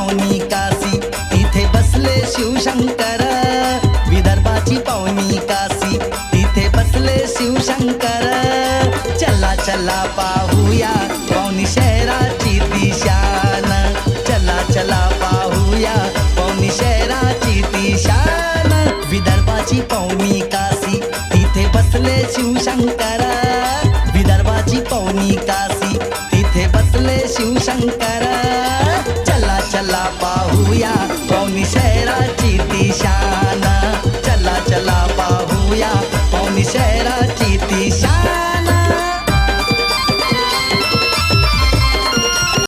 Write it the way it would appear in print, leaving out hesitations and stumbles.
पावनी काशी तिथे बसले शिवशंकर विदर्भाची पावनी काशी तिथे बसले शिवशंकर चला चला पाहूया पावनी शहराची दिशान चला चला पाहूया पावनी शहराची दिशान विदर्भाची पावनी काशी तिथे बसले शिवशंकर विदर्भाची पावनी काशी तिथे बसले शिवशंकर